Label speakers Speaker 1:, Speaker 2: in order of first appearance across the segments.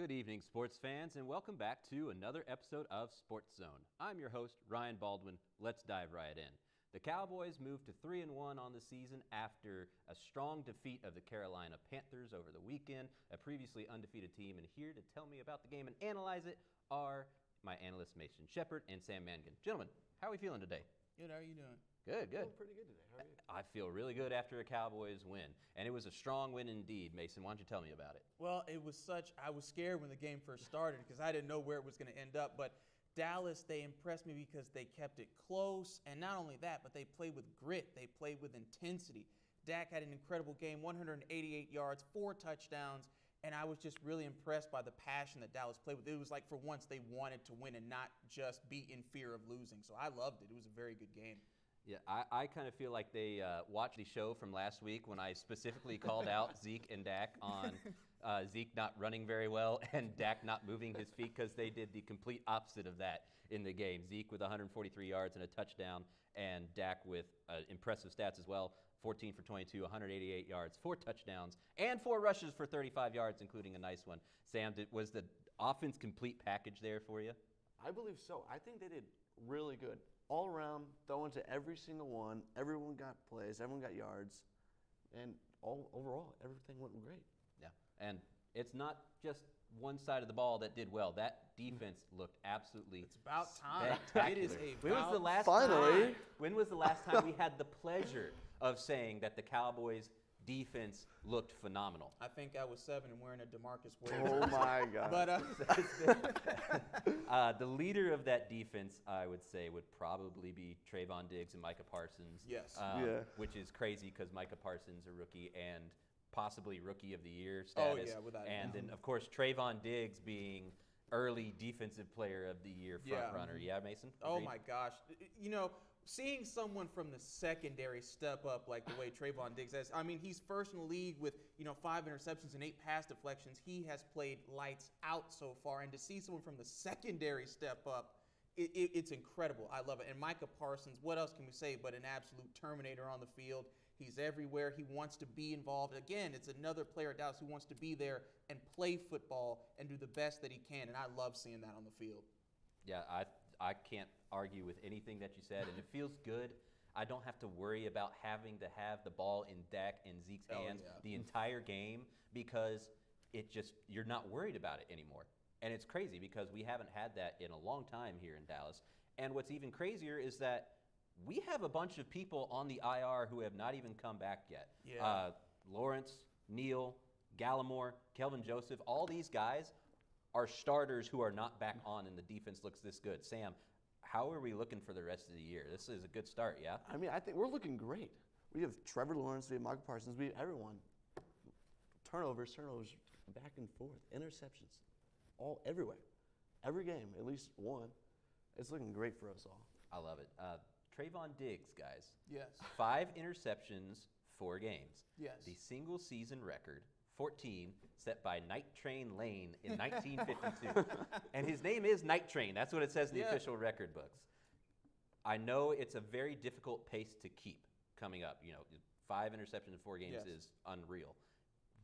Speaker 1: Good evening, sports fans, and welcome back to another episode of Sportszone. I'm your host, Ryan Baldwin. Let's dive right in. The Cowboys moved to 3-1 on the season after a strong defeat of the Carolina Panthers over the weekend, a previously undefeated team. And here to tell me about the game and analyze it are my analysts Mason Shepard and Sam Mangan. Gentlemen, how are we feeling today?
Speaker 2: Good, how are you doing?
Speaker 1: Good, good.
Speaker 3: I'm pretty good today. How are you?
Speaker 1: I feel really good after a Cowboys win. And it was a strong win indeed. Mason, why don't you tell me about it?
Speaker 2: Well, I was scared when the game first started because I didn't know where it was going to end up. But Dallas, they impressed me because they kept it close. And not only that, but they played with grit. They played with intensity. Dak had an incredible game, 188 yards, 4 touchdowns. And I was just really impressed by the passion that Dallas played with. It was like for once they wanted to win and not just be in fear of losing. So I loved it. It was a very good game.
Speaker 1: Yeah, I kind of feel like they watched the show from last week when I specifically called out Zeke and Dak on Zeke not running very well and Dak not moving his feet because they did the complete opposite of that in the game. Zeke with 143 yards and a touchdown, and Dak with impressive stats as well, 14 for 22, 188 yards, 4 touchdowns, and 4 rushes for 35 yards, including a nice one. Sam, was the offense complete package there for you?
Speaker 3: I believe so. I think they did really good. All around, throwing to every single one. Everyone got plays. Everyone got yards. And overall, everything went great.
Speaker 1: Yeah, and it's not just one side of the ball that did well. That defense looked absolutely
Speaker 2: It's about time.
Speaker 1: spectacular.
Speaker 2: It is
Speaker 1: When was the last time we had the pleasure of saying that the Cowboys defense looked phenomenal?
Speaker 2: I think I was 7 and wearing a DeMarcus Ware.
Speaker 3: Oh, my God.
Speaker 2: But
Speaker 1: The leader of that defense, I would say, would probably be Trayvon Diggs and Micah Parsons.
Speaker 2: Yes.
Speaker 1: Which is crazy because Micah Parsons, a rookie and possibly Rookie of the Year status.
Speaker 2: Oh, yeah, without a
Speaker 1: And
Speaker 2: doubt.
Speaker 1: then, of course, Trayvon Diggs being early Defensive Player of the Year front runner. Yeah, Mason?
Speaker 2: oh,
Speaker 1: Agreed?
Speaker 2: my gosh. You know, seeing someone from the secondary step up like the way Trayvon Diggs has, I mean, he's first in the league with, 5 interceptions and 8 pass deflections. He has played lights out so far. And to see someone from the secondary step up, it's incredible. I love it. And Micah Parsons, what else can we say but an absolute Terminator on the field? He's everywhere. He wants to be involved. Again, it's another player at Dallas who wants to be there and play football and do the best that he can. And I love seeing that on the field.
Speaker 1: Yeah, I can't argue with anything that you said, and it feels good. I don't have to worry about having to have the ball in Dak and Zeke's hands the entire game because you're not worried about it anymore. And it's crazy because we haven't had that in a long time here in Dallas. And what's even crazier is that we have a bunch of people on the IR who have not even come back yet.
Speaker 2: Yeah.
Speaker 1: Lawrence, Neal, Gallimore, Kelvin Joseph, all these guys are starters who are not back on, and the defense looks this good. Sam, how are we looking for the rest of the year? This is a good start, yeah?
Speaker 3: I mean, I think we're looking great. We have Trevor Lawrence, we have Michael Parsons, we have everyone. Turnovers, back and forth, interceptions, everywhere. Every game, at least one. It's looking great for us all.
Speaker 1: I love it. Trayvon Diggs, guys.
Speaker 2: Yes.
Speaker 1: 5 interceptions, 4 games.
Speaker 2: Yes.
Speaker 1: The single season record, 14, set by Night Train Lane in 1952. And his name is Night Train. That's what it says in the official record books. I know it's a very difficult pace to keep coming up. 5 interceptions in 4 games is unreal.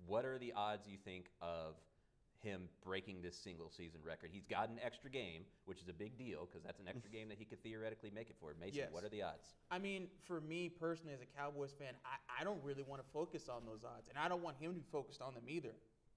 Speaker 1: What are the odds, you think, of him breaking this single season record? He's got an extra game, which is a big deal because that's an extra game that he could theoretically make it for. Mason, what are the odds?
Speaker 2: I mean, for me personally as a Cowboys fan, I don't really want to focus on those odds. And I don't want him to be focused on them either.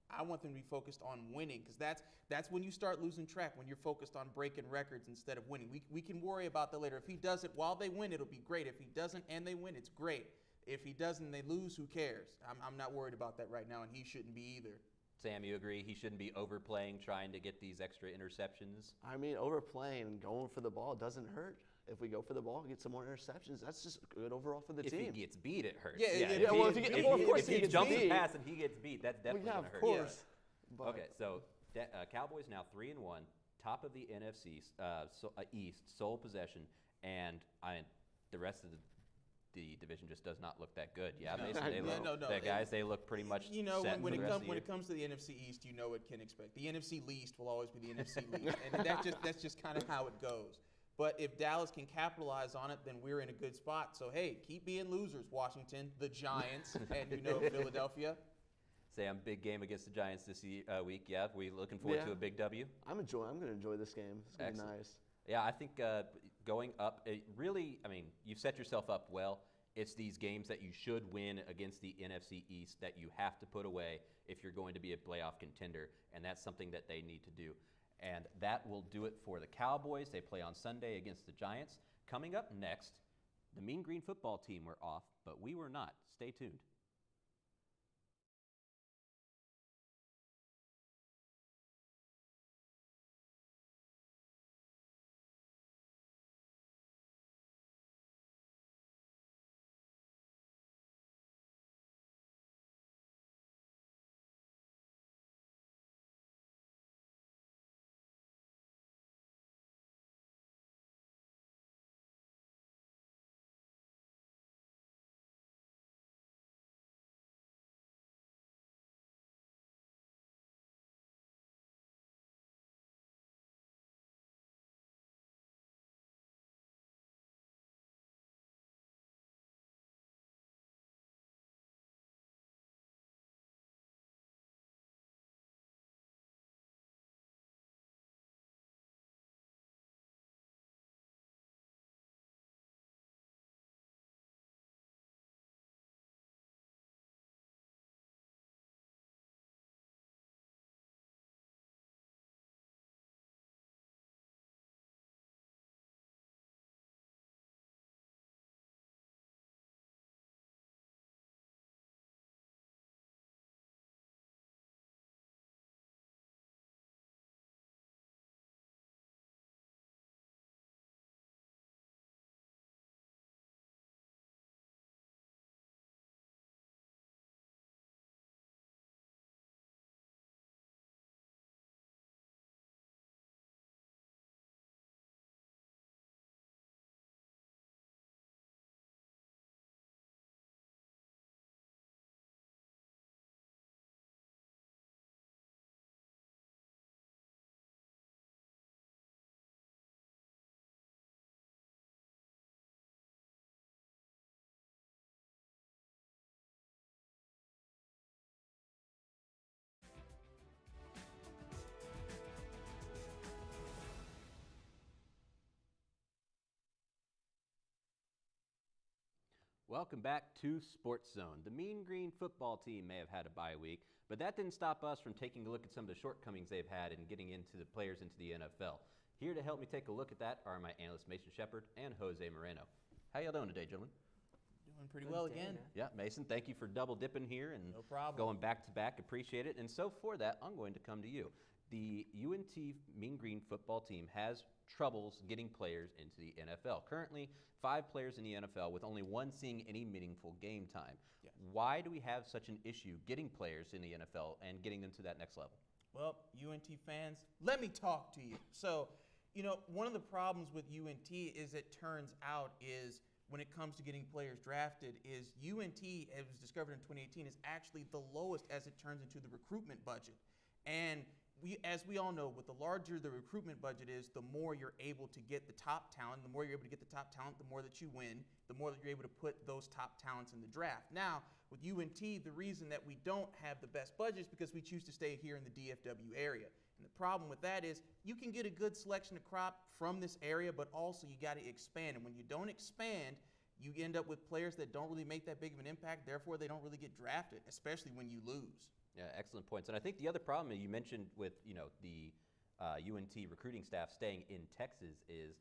Speaker 2: I want them to be focused on winning because that's when you start losing track, when you're focused on breaking records instead of winning. We can worry about that later. If he does it while they win, it'll be great. If he doesn't and they win, it's great. If he doesn't and they lose, who cares? I'm not worried about that right now, and he shouldn't be either.
Speaker 1: Sam, you agree he shouldn't be overplaying, trying to get these extra interceptions?
Speaker 3: I mean, overplaying and going for the ball doesn't hurt. If we go for the ball and get some more interceptions, that's just good overall for the team.
Speaker 1: If he gets beat, it hurts.
Speaker 3: If
Speaker 1: he jumps the pass and he gets beat, that's definitely going to hurt.
Speaker 3: Of course.
Speaker 1: Yeah. Okay, so Cowboys now 3-1, top of the NFC East, sole possession, and the rest of the division just does not look that good. Yeah, basically, they look pretty much set
Speaker 2: when
Speaker 1: it
Speaker 2: comes to the NFC East, you know what can expect. The NFC least will always be the NFC least, and that's just kind of how it goes. But if Dallas can capitalize on it, then we're in a good spot. So hey, keep being losers, Washington, the Giants, and Philadelphia.
Speaker 1: Sam, big game against the Giants this week. Yeah, we looking forward to a big W.
Speaker 3: I'm going to enjoy this game. It's going to be nice.
Speaker 1: Yeah, I think going up, you've set yourself up well. It's these games that you should win against the NFC East that you have to put away if you're going to be a playoff contender, and that's something that they need to do. And that will do it for the Cowboys. They play on Sunday against the Giants. Coming up next, the Mean Green football team were off, but we were not. Stay tuned. Welcome back to Sportszone. The Mean Green football team may have had a bye week, but that didn't stop us from taking a look at some of the shortcomings they've had in getting into the players into the NFL. Here to help me take a look at that are my analysts Mason Shepard and Jose Moreno. How y'all doing today, gentlemen?
Speaker 2: Doing pretty well again.
Speaker 1: Yeah, Mason, thank you for double dipping here and
Speaker 2: no problem.
Speaker 1: Going back to back. Appreciate it. And so for that, I'm going to come to you. The UNT Mean Green football team has troubles getting players into the NFL. Currently, 5 players in the NFL with only one seeing any meaningful game time.
Speaker 2: Yeah.
Speaker 1: Why do we have such an issue getting players in the NFL and getting them to that next level?
Speaker 2: Well, UNT fans, let me talk to you. So, one of the problems with UNT is it turns out is when it comes to getting players drafted is UNT, as was discovered in 2018, is actually the lowest as it turns into the recruitment budget. And as we all know, with the larger the recruitment budget is, the more you're able to get the top talent. The more you're able to get the top talent, the more that you win, the more that you're able to put those top talents in the draft. Now, with UNT, the reason that we don't have the best budget is because we choose to stay here in the DFW area. And the problem with that is you can get a good selection of crop from this area, but also you got to expand. And when you don't expand, you end up with players that don't really make that big of an impact. Therefore, they don't really get drafted, especially when you lose.
Speaker 1: Yeah, excellent points. And I think the other problem you mentioned with the UNT recruiting staff staying in Texas is,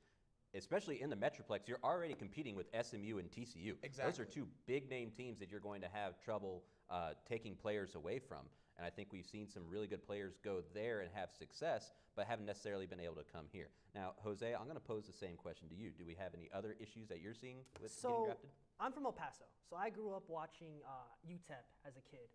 Speaker 1: especially in the Metroplex, you're already competing with SMU and TCU.
Speaker 2: Exactly.
Speaker 1: Those are 2 big-name teams that you're going to have trouble taking players away from. And I think we've seen some really good players go there and have success, but haven't necessarily been able to come here. Now, Jose, I'm going to pose the same question to you. Do we have any other issues that you're seeing with getting drafted?
Speaker 4: I'm from El Paso, so I grew up watching UTEP as a kid,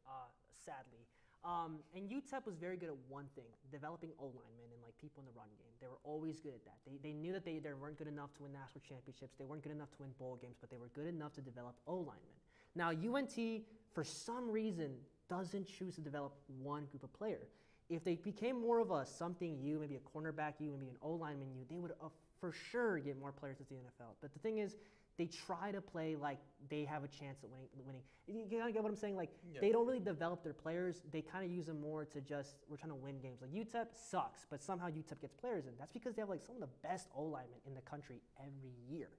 Speaker 4: sadly. And UTEP was very good at one thing, developing O-linemen and people in the run game. They were always good at that. They knew that they weren't good enough to win national championships. They weren't good enough to win bowl games, but they were good enough to develop O-linemen. Now, UNT, for some reason, doesn't choose to develop one group of player. If they became more of a something you, maybe a cornerback you, maybe an O-lineman you, they would for sure get more players to the NFL. But the thing is, they try to play like they have a chance at winning. You kind of get what I'm saying? Like, they don't really develop their players. They kind of use them more to just, we're trying to win games. Like, UTEP sucks, but somehow UTEP gets players in. That's because they have, like, some of the best O-linemen in the country every year.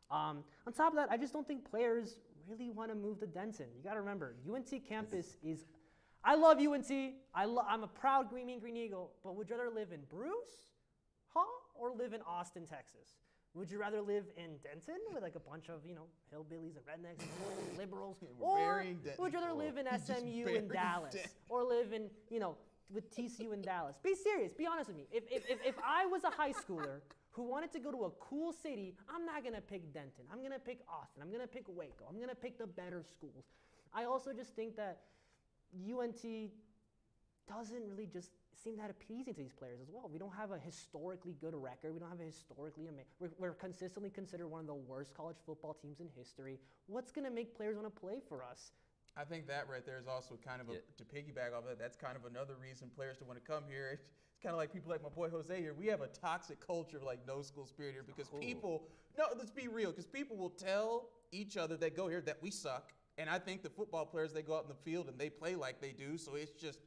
Speaker 4: On top of that, I just don't think players really want to move to Denton. You got to remember, UNT campus is, I love UNT. I'm a proud Green Eagle, but would you rather live in Bruce, or live in Austin, Texas? Would you rather live in Denton with like a bunch of, hillbillies and rednecks and liberals? Or would you rather live in SMU in Dallas? Or live in, with TCU in Dallas? Be serious. Be honest with me. If I was a high schooler who wanted to go to a cool city, I'm not going to pick Denton. I'm going to pick Austin. I'm going to pick Waco. I'm going to pick the better schools. I also just think that UNT doesn't really just seem that appeasing to these players as well. We don't have a historically good record. We don't have a historically we're consistently considered one of the worst college football teams in history. What's going to make players want to play for us?
Speaker 2: I think that right there is also kind of to piggyback off that. That's kind of another reason players to want to come here. It's kind of like people like my boy Jose here. We have a toxic culture of like no school spirit here because let's be real, because people will tell each other that go here that we suck. And I think the football players, they go out in the field and they play like they do. So it's just,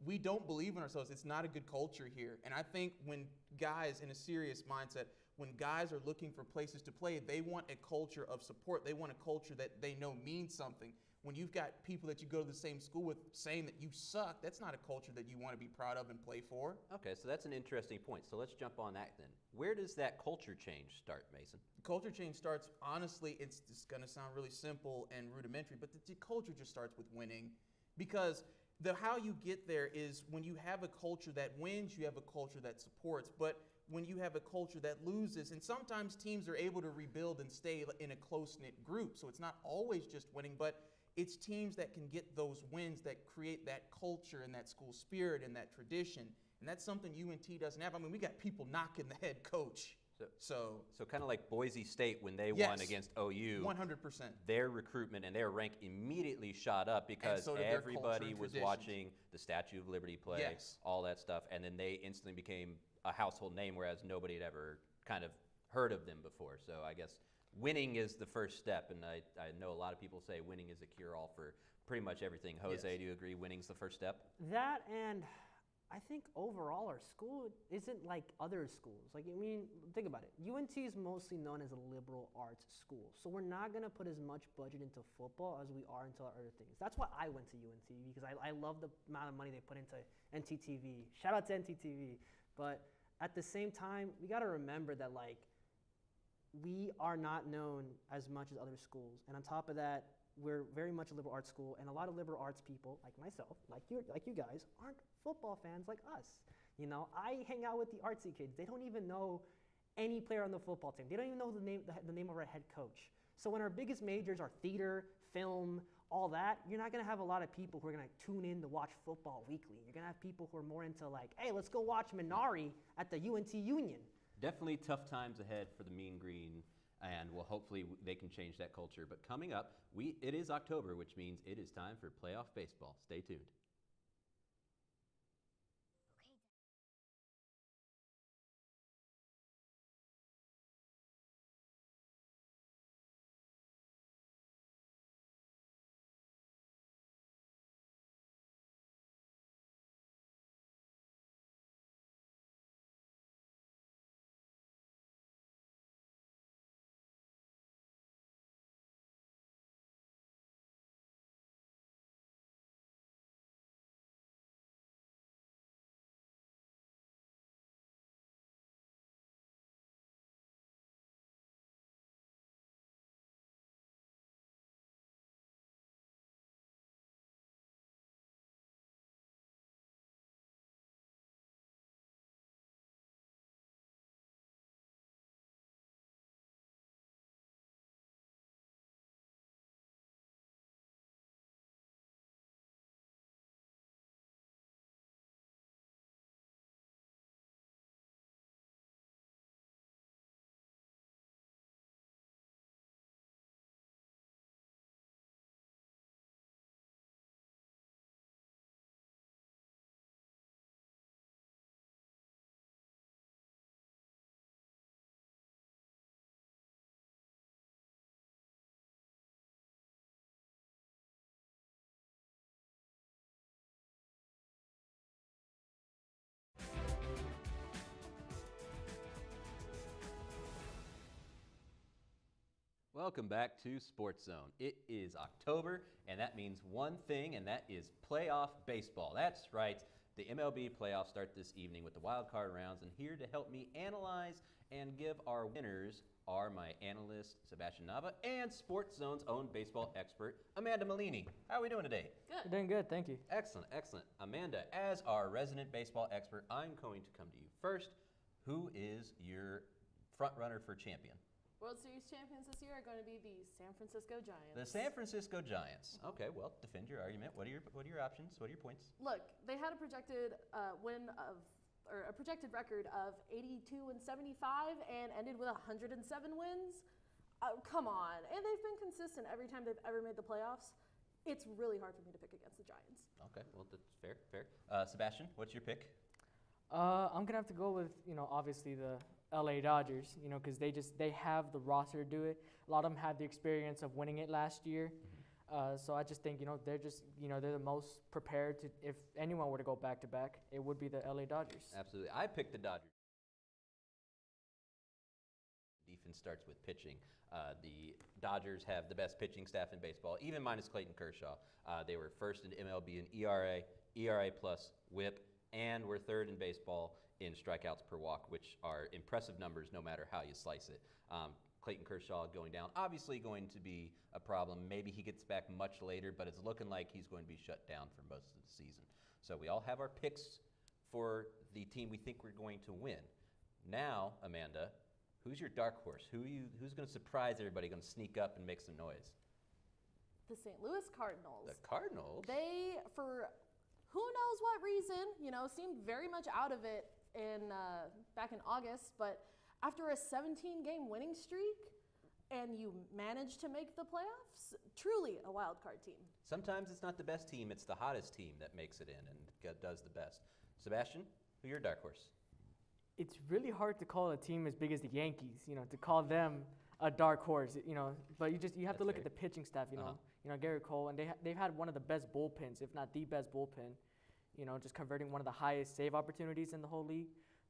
Speaker 2: we don't believe in ourselves. It's not a good culture here. And I think when guys in a serious mindset, when guys are looking for places to play, they want a culture of support. They want a culture that they know means something. When you've got people that you go to the same school with saying that you suck, that's not a culture that you want to be proud of and play for.
Speaker 1: Okay, so that's an interesting point. So let's jump on that then. Where does that culture change start, Mason?
Speaker 2: Culture change starts, honestly, it's going to sound really simple and rudimentary, but the culture just starts with winning. Because how you get there is when you have a culture that wins, you have a culture that supports. But when you have a culture that loses, and sometimes teams are able to rebuild and stay in a close-knit group, so it's not always just winning, but it's teams that can get those wins that create that culture and that school spirit and that tradition. And that's something UNT doesn't have. I mean, we got people knocking the head coach. So
Speaker 1: kind of like Boise State when they won against OU.
Speaker 2: 100%.
Speaker 1: Their recruitment and their rank immediately shot up because everybody was watching the Statue of Liberty play, all that stuff, and then they instantly became a household name, whereas nobody had ever kind of heard of them before. So I guess winning is the first step, and I know a lot of people say winning is a cure-all for pretty much everything. Jose, do you agree winning's the first step?
Speaker 4: That, and I think overall our school isn't like other schools. Like, I mean, think about it. UNT is mostly known as a liberal arts school, so we're not going to put as much budget into football as we are into other things. That's why I went to UNT, because I love the amount of money they put into NTTV. Shout out to NTTV. But at the same time, we got to remember that, like, we are not known as much as other schools. And on top of that, we're very much a liberal arts school, and a lot of liberal arts people, like myself, like you guys, aren't football fans like us. I hang out with the artsy kids. They don't even know any player on the football team. They don't even know the name of our head coach. So when our biggest majors are theater, film, all that, you're not going to have a lot of people who are going to tune in to watch football weekly. You're going to have people who are more into like, hey, let's go watch Minari at the UNT Union.
Speaker 1: Definitely tough times ahead for the Mean Green, and hopefully they can change that culture. But coming up, it is October, which means it is time for playoff baseball. Stay tuned. Welcome back to Sports Zone. It is October, and that means one thing, and that is playoff baseball. That's right. The MLB playoffs start this evening with the wild card rounds, and here to help me analyze and give our winners are my analyst, Sebastian Nava, and Sports Zone's own baseball expert, Amanda Malini. How are we doing today?
Speaker 5: Good.
Speaker 4: Doing good, thank you.
Speaker 1: Excellent, excellent. Amanda, as our resident baseball expert, I'm going to come to you first. Who is your front runner for champion?
Speaker 5: World Series champions this year are going to be the San Francisco Giants.
Speaker 1: The San Francisco Giants. Okay, well, defend your argument. What are your options? What are your points?
Speaker 5: Look, they had a projected a projected record of 82 and 75 and ended with 107 wins. Come on, and they've been consistent every time they've ever made the playoffs. It's really hard for me to pick against the Giants.
Speaker 1: Okay, well, that's fair, fair. Sebastian, what's your pick?
Speaker 6: I'm gonna have to go with obviously the LA Dodgers, because they have the roster to do it. A lot of them had the experience of winning it last year, so I just think they're the most prepared to. If anyone were to go back to back, it would be the LA Dodgers.
Speaker 1: Absolutely, I picked the Dodgers. Defense starts with pitching. The Dodgers have the best pitching staff in baseball, even minus Clayton Kershaw. They were first in MLB in ERA, ERA plus, WHIP, and we're third in baseball in strikeouts per walk, which are impressive numbers no matter how you slice it. Clayton Kershaw going down, obviously going to be a problem. Maybe he gets back much later, but it's looking like he's going to be shut down for most of the season. So we all have our picks for the team we think we're going to win. Now, Amanda, who's your dark horse? Who's going to surprise everybody, going to sneak up and make some noise?
Speaker 5: The St. Louis Cardinals.
Speaker 1: The Cardinals?
Speaker 5: They, for who knows what reason, seemed very much out of it back in August, but after a 17-game winning streak and you manage to make the playoffs, truly a wild card team.
Speaker 1: Sometimes it's not the best team, it's the hottest team that makes it in and does the best. Sebastian, who's your dark horse?
Speaker 6: It's really hard to call a team as big as the Yankees, to call them a dark horse, but you have to look at the pitching staff, Garrett Cole, and they've had one of the best bullpens, if not the best bullpen, just converting one of the highest save opportunities in the whole league.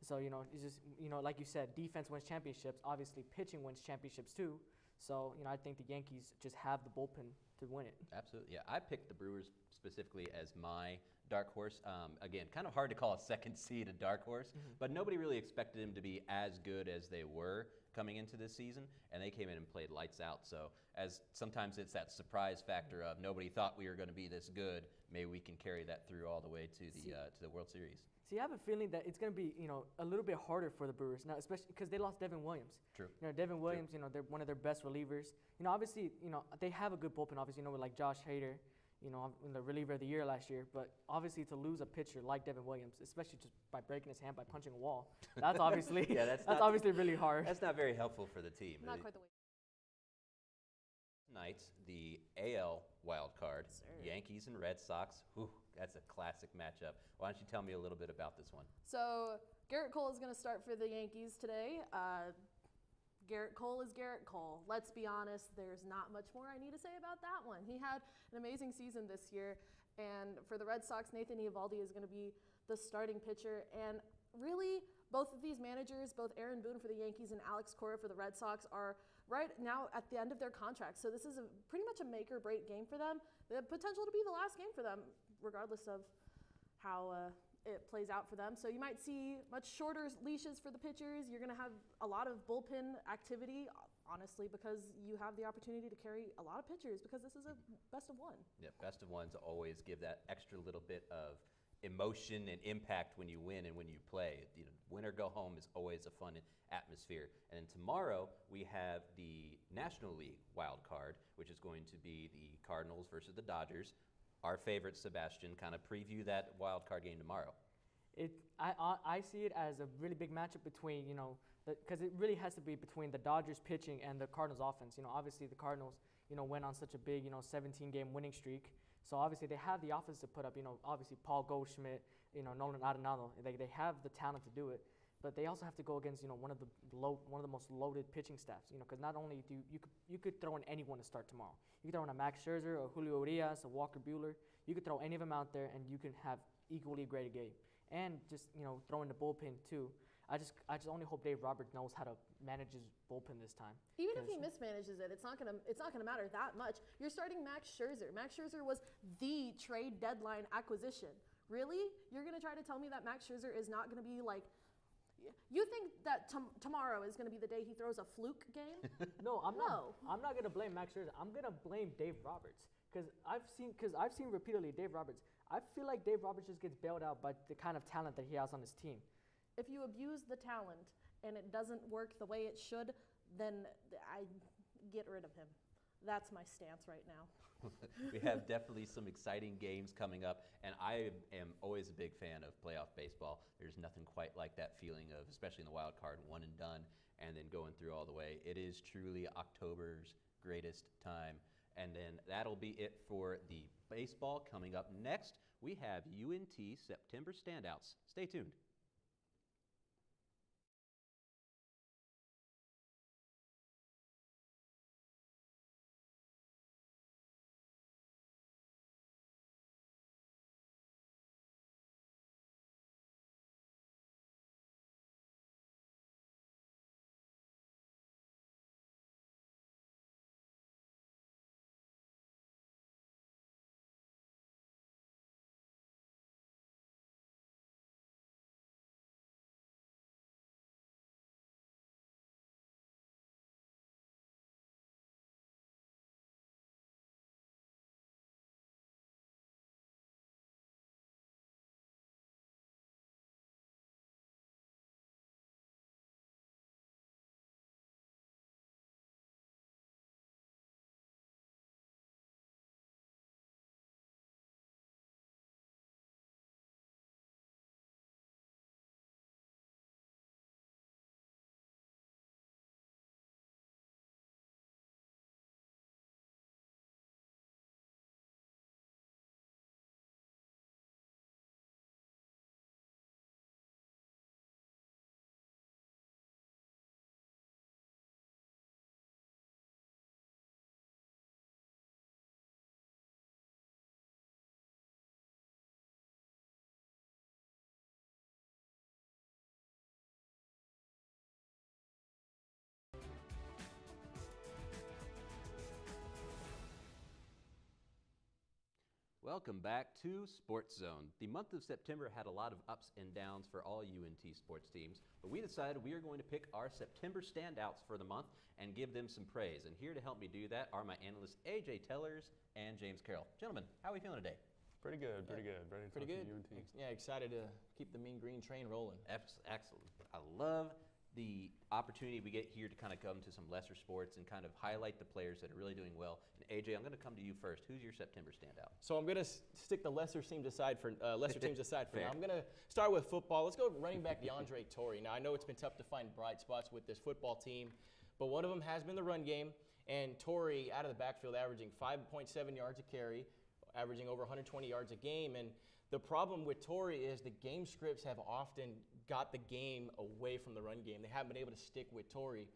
Speaker 6: So, it's just, like you said, defense wins championships. Obviously, pitching wins championships too. So, I think the Yankees just have the bullpen to win it.
Speaker 1: Absolutely. Yeah, I picked the Brewers specifically as my dark horse. Again, kind of hard to call a second seed a dark horse, but nobody really expected them to be as good as they were coming into this season, and they came in and played lights out. So as sometimes it's that surprise factor of nobody thought we were going to be this good, maybe we can carry that through all the way to the World Series.
Speaker 6: See, I have a feeling that it's going to be, a little bit harder for the Brewers now, especially because they lost Devin Williams.
Speaker 1: True.
Speaker 6: Devin Williams, they're one of their best relievers. Obviously, they have a good bullpen. Obviously, with like Josh Hader, in the reliever of the year last year. But obviously, to lose a pitcher like Devin Williams, especially just by breaking his hand by punching a wall, that's obviously that's obviously really hard.
Speaker 1: That's not very helpful for the team.
Speaker 5: Not quite the way.
Speaker 1: Tonight, the AL wild card,
Speaker 5: Sir.
Speaker 1: Yankees and Red Sox. Whew, that's a classic matchup. Why don't you tell me a little bit about this one?
Speaker 5: So Garrett Cole is going to start for the Yankees today. Garrett Cole is Garrett Cole. Let's be honest, there's not much more I need to say about that one. He had an amazing season this year, and for the Red Sox, Nathan Eovaldi is going to be the starting pitcher. And really, both of these managers, both Aaron Boone for the Yankees and Alex Cora for the Red Sox, are right now at the end of their contract. So this is pretty much a make or break game for them. The potential to be the last game for them, regardless of how it plays out for them. So you might see much shorter leashes for the pitchers. You're going to have a lot of bullpen activity, honestly, because you have the opportunity to carry a lot of pitchers because this is a best of one.
Speaker 1: Yeah, best of ones always give that extra little bit of emotion and impact when you win and when you play. Win or go home is always a fun atmosphere. And then tomorrow we have the National League wild card, which is going to be the Cardinals versus the Dodgers. Our favorite, Sebastian, kind of preview that wild card game tomorrow.
Speaker 6: I see it as a really big matchup between, because it really has to be between the Dodgers pitching and the Cardinals offense. Obviously the Cardinals, went on such a big, 17-game winning streak. So obviously they have the offense to put up, obviously Paul Goldschmidt, Nolan Arenado. They have the talent to do it. But they also have to go against, one of the most loaded pitching staffs. Because not only do you could throw in anyone to start tomorrow. You could throw in a Max Scherzer, a Julio Urias, a Walker Buehler. You could throw any of them out there, and you can have equally great a game. And just throw in the bullpen too. I just only hope Dave Roberts knows how to manage his bullpen this time.
Speaker 5: Even if he mismanages it, it's not gonna matter that much. You're starting Max Scherzer. Max Scherzer was the trade deadline acquisition. Really? You're gonna try to tell me that Max Scherzer is not gonna be like? You think that tomorrow is gonna be the day he throws a fluke game?
Speaker 6: No, I'm
Speaker 5: No.
Speaker 6: not. I'm not gonna blame Max Scherzer. I'm gonna blame Dave Roberts because I've seen repeatedly Dave Roberts. I feel like Dave Roberts just gets bailed out by the kind of talent that he has on his team.
Speaker 5: If you abuse the talent and it doesn't work the way it should, then I get rid of him. That's my stance right now.
Speaker 1: We have definitely some exciting games coming up, and I am always a big fan of playoff baseball. There's nothing quite like that feeling of, especially in the wild card, one and done, and then going through all the way. It is truly October's greatest time. And then that'll be it for the baseball. Coming up next, we have UNT September standouts. Stay tuned. Welcome back to Sports Zone. The month of September had a lot of ups and downs for all UNT sports teams, but we decided we are going to pick our September standouts for the month and give them some praise. And here to help me do that are my analysts AJ Tellers and James Carroll. Gentlemen, how are we feeling today?
Speaker 7: Pretty good, pretty good. Ready to
Speaker 8: Pretty
Speaker 7: talk
Speaker 8: good.
Speaker 7: to UNT.
Speaker 8: Yeah, excited to keep the mean green train rolling.
Speaker 1: Excellent. I love the opportunity we get here to kind of come to some lesser sports and kind of highlight the players that are really doing well. And AJ, I'm going to come to you first. Who's your September standout?
Speaker 8: So I'm gonna stick the lesser teams aside for now.
Speaker 1: Fair.
Speaker 8: I'm gonna start with football. Let's go running back DeAndre Torrey. Now I know it's been tough to find bright spots with this football team, but one of them has been the run game. And Torrey out of the backfield averaging 5.7 yards a carry, averaging over 120 yards a game. And the problem with Torrey is the game scripts have often got the game away from the run game. They haven't been able to stick with Torrey.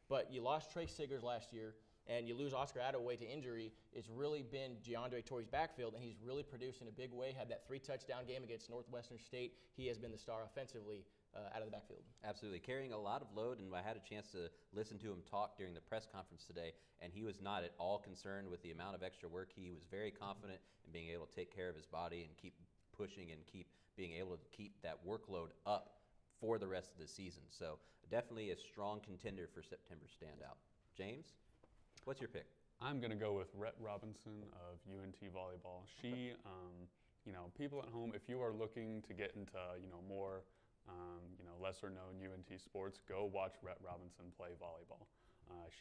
Speaker 8: But you lost Trey Siggers last year, and you lose Oscar Attaway to injury. It's really been DeAndre Torrey's backfield, and he's really produced in a big way. Had that 3-touchdown game against Northwestern State. He has been the star offensively out of the backfield.
Speaker 1: Absolutely. Carrying a lot of load, and I had a chance to listen to him talk during the press conference today, and he was not at all concerned with the amount of extra work. He was very confident in being able to take care of his body and keep pushing and keep being able to keep that workload up for the rest of the season. So definitely a strong contender for September standout. James, what's your pick?
Speaker 7: I'm going to go with Rhett Robinson of UNT Volleyball. She, people at home, if you are looking to get into, more, lesser known UNT sports, go watch Rhett Robinson play volleyball.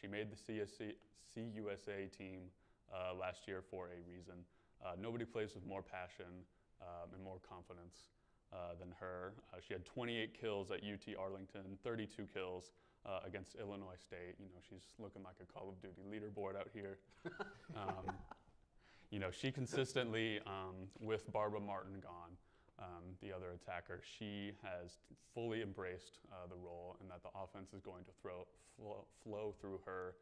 Speaker 7: She made the CUSA team last year for a reason. Nobody plays with more passion and more confidence than her. She had 28 kills at UT Arlington, 32 kills against Illinois State. She's looking like a Call of Duty leaderboard out here. She consistently, with Barbara Martin gone, the other attacker, she has fully embraced the role, and that the offense is going to flow through her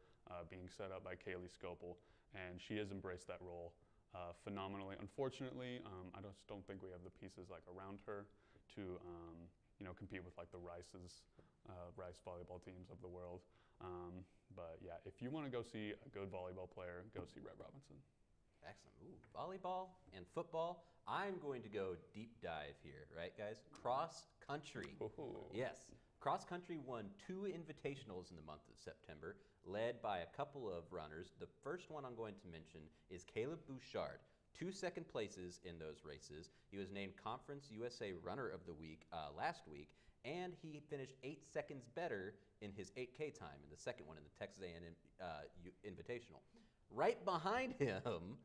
Speaker 7: being set up by Kaylee Scopel, and she has embraced that role phenomenally. Unfortunately, I just don't think we have the pieces around her to compete with like the Rice volleyball teams of the world. But yeah, if you want to go see a good volleyball player, go see Rhett Robinson.
Speaker 1: Excellent. Ooh, volleyball and football. I'm going to go deep dive here, right, guys? Cross country.
Speaker 7: Ooh.
Speaker 1: Yes. Cross country won 2 invitationals in the month of September, led by a couple of runners. The first one I'm going to mention is Caleb Bouchard. 2 second places in those races. He was named Conference USA Runner of the Week last week, and he finished 8 seconds better in his 8K time in the second one in the Texas A&M Invitational. Right behind him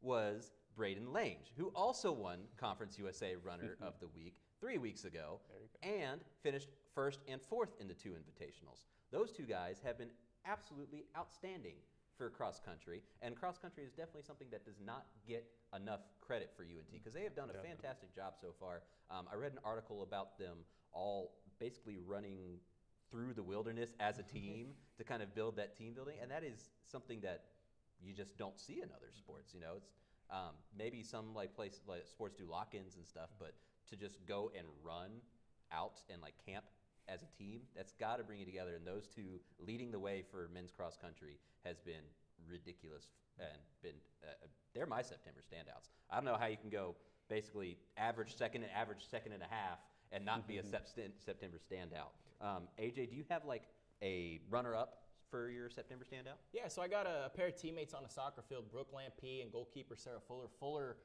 Speaker 1: was Braden Lange, who also won Conference USA Runner of the Week 3 weeks ago and finished 1st and 4th in the 2 invitationals. Those 2 guys have been absolutely outstanding for cross country, and cross country is definitely something that does not get enough credit for UNT because they have done a fantastic job so far. I read an article about them all basically running through the wilderness as a team to kind of build that team building, and that is something that you just don't see in other sports. It's maybe some like sports do lock-ins and stuff, but to just go and run out and like camp as a team, that's got to bring you together. And those 2 leading the way for men's cross country has been ridiculous and been they're my September standouts. I don't know how you can go basically average second and a half and not be a September standout. AJ, do you have like a runner-up for your September standout?
Speaker 8: Yeah, so I got a pair of teammates on the soccer field, Brooke Lampy and goalkeeper Sarah Fuller. Fuller,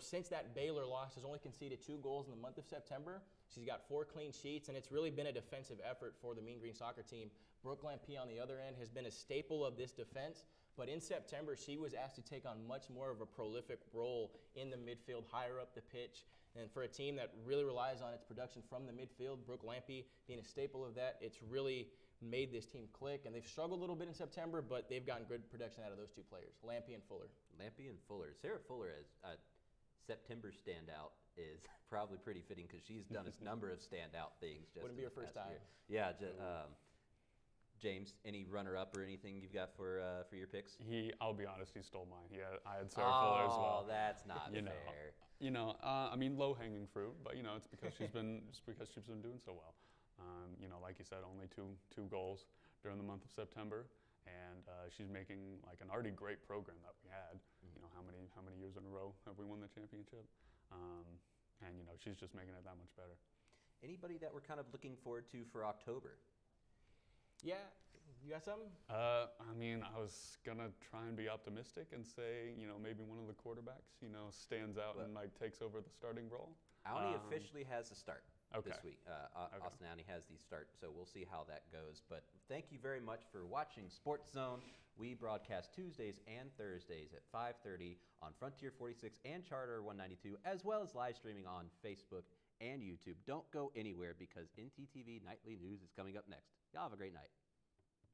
Speaker 8: since that Baylor loss, has only conceded 2 goals in the month of September. She's got 4 clean sheets, and it's really been a defensive effort for the Mean Green soccer team. Brooke Lampy, on the other end, has been a staple of this defense, but in September, she was asked to take on much more of a prolific role in the midfield, higher up the pitch. And for a team that really relies on its production from the midfield, Brooke Lampy being a staple of that, it's really made this team click. And they've struggled a little bit in September, but they've gotten good production out of those 2 players, Lampy and Fuller.
Speaker 1: Lampy and Fuller. Sarah Fuller as a September standout is probably pretty fitting because she's done a number of standout things.
Speaker 8: Wouldn't be her first time.
Speaker 1: Year. Yeah. James, any runner-up or anything you've got for your picks?
Speaker 7: I'll be honest, he stole mine. I had Sarah Fuller as well.
Speaker 1: Oh, that's not fair.
Speaker 7: I mean, low-hanging fruit, but it's because she's been doing so well. Like you said, only two goals during the month of September, and she's making like an already great program that we had. How many years in a row have we won the championship? And she's just making it that much better.
Speaker 1: Anybody that we're kind of looking forward to for October?
Speaker 8: Yeah, you got something?
Speaker 7: I mean, I was gonna try and be optimistic and say, maybe one of the quarterbacks, stands out and like takes over the starting role.
Speaker 1: Auni officially has the start this week.
Speaker 7: Okay.
Speaker 1: Austin Auni has the start, so we'll see how that goes. But thank you very much for watching Sports Zone. We broadcast Tuesdays and Thursdays at 5:30 on Frontier 46 and Charter 192, as well as live streaming on Facebook and YouTube. Don't go anywhere because NTTV Nightly News is coming up next. Y'all have a great night.